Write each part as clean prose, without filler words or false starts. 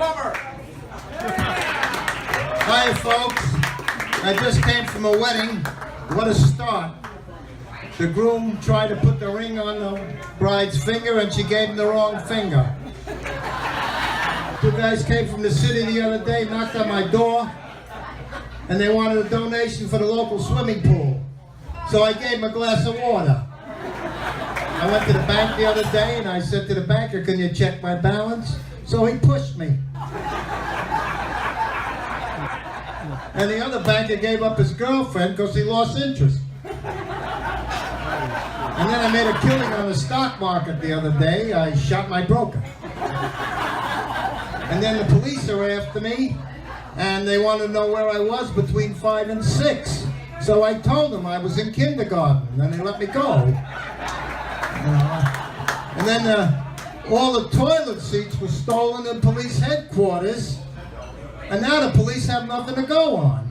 plumber. Hi, folks. I just came from a wedding. What a start. The groom tried to put the ring on the bride's finger and she gave him the wrong finger. Two guys came from the city the other day, knocked on my door, and they wanted a donation for the local swimming pool. So I gave them a glass of water. I went to the bank the other day and I said to the banker, can you check my balance? So he pushed me. And the other banker gave up his girlfriend because he lost interest. And then I made a killing on the stock market the other day. I shot my broker. And then the police are after me, and they want to know where I was between 5 and 6. So I told them I was in kindergarten, and they let me go. And then all the toilet seats were stolen in police headquarters, and now the police have nothing to go on.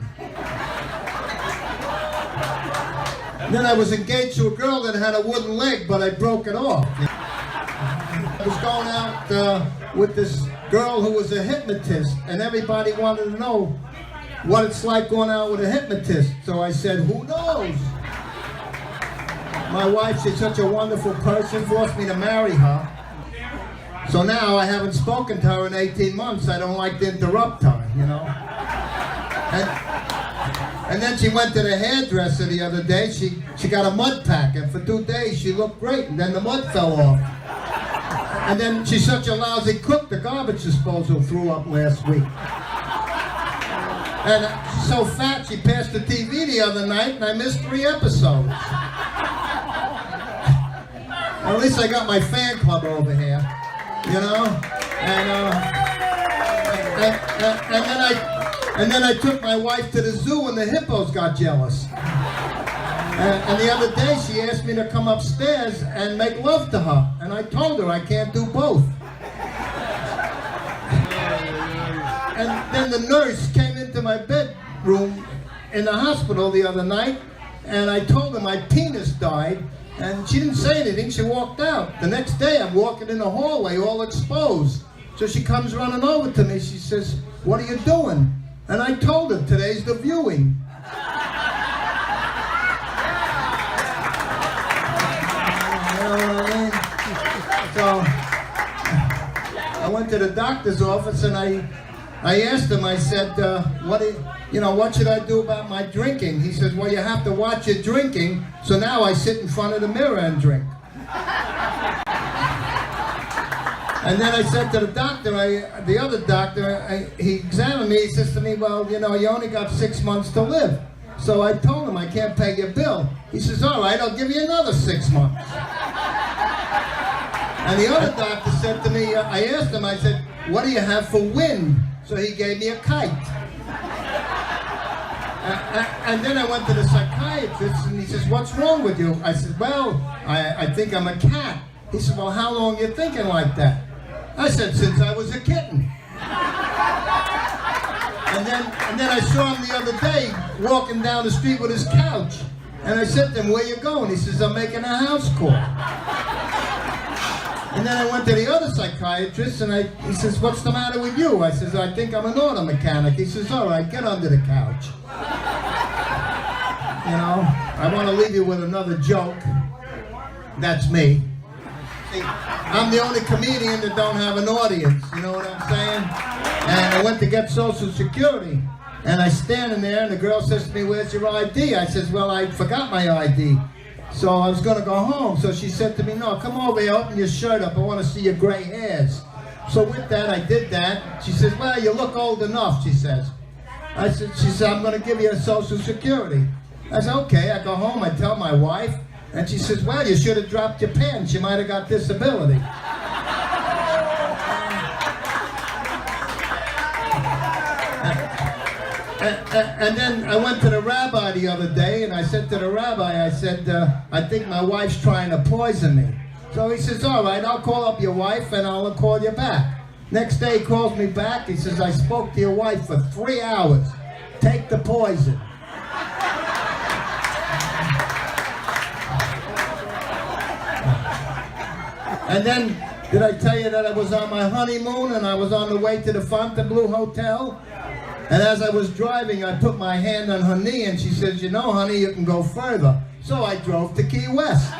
And then I was engaged to a girl that had a wooden leg, but I broke it off. I was going out with this girl who was a hypnotist, and everybody wanted to know what it's like going out with a hypnotist. So I said, who knows? My wife, she's such a wonderful person, forced me to marry her. So now I haven't spoken to her in 18 months. I don't like to interrupt her, you know. And then she went to the hairdresser the other day. She got a mud pack, and for 2 days she looked great, and then the mud fell off. And then she's such a lousy cook, the garbage disposal threw up last week. And she's so fat, she passed the TV the other night, and I missed 3 episodes. At least I got my fan club over here, you know? And then I took my wife to the zoo and the hippos got jealous. And the other day she asked me to come upstairs and make love to her. And I told her I can't do both. And then the nurse came into my bedroom in the hospital the other night, and I told her my penis died, and she didn't say anything, she walked out. The next day I'm walking in the hallway all exposed. So she comes running over to me, she says, what are you doing? And I told her, today's the viewing. You know what I mean? So, I went to the doctor's office and I asked him, I said, what should I do about my drinking? He says, well, you have to watch your drinking, so now I sit in front of the mirror and drink. And then I said to the doctor, the other doctor, he examined me, he says to me, well, you only got 6 months to live. So I told him I can't pay your bill. He says, all right, I'll give you another 6 months. And the other doctor said to me, I asked him, I said, what do you have for wind? So he gave me a kite. And then I went to the psychiatrist and he says, what's wrong with you? I said, well, I think I'm a cat. He said, well, how long are you thinking like that? I said, since I was a kitten. And then I saw him the other day walking down the street with his couch. And I said to him, where you going? He says, I'm making a house call. And then I went to the other psychiatrist and he says, what's the matter with you? I says, I think I'm an auto mechanic. He says, all right, get under the couch. I want to leave you with another joke. That's me. See, I'm the only comedian that don't have an audience, you know what I'm saying? And I went to get Social Security, and I standing there, and the girl says to me, where's your ID? I says, well, I forgot my ID. So I was going to go home. So she said to me, no, come over here, open your shirt up. I want to see your gray hairs. So with that, I did that. She says, well, you look old enough, she says. She said, I'm going to give you a Social Security. I said, okay. I go home, I tell my wife, and she says, well, you should have dropped your pants. You might have got disability. And then I went to the rabbi the other day, and I said to the rabbi, I said, I think my wife's trying to poison me. So he says, all right, I'll call up your wife, and I'll call you back. Next day he calls me back. He says, I spoke to your wife for 3 hours. Take the poison. And Did I tell you that I was on my honeymoon and I was on the way to the Fontainebleau Hotel? And as I was driving, I put my hand on her knee and she says, you know, honey, you can go further. So I drove to Key West.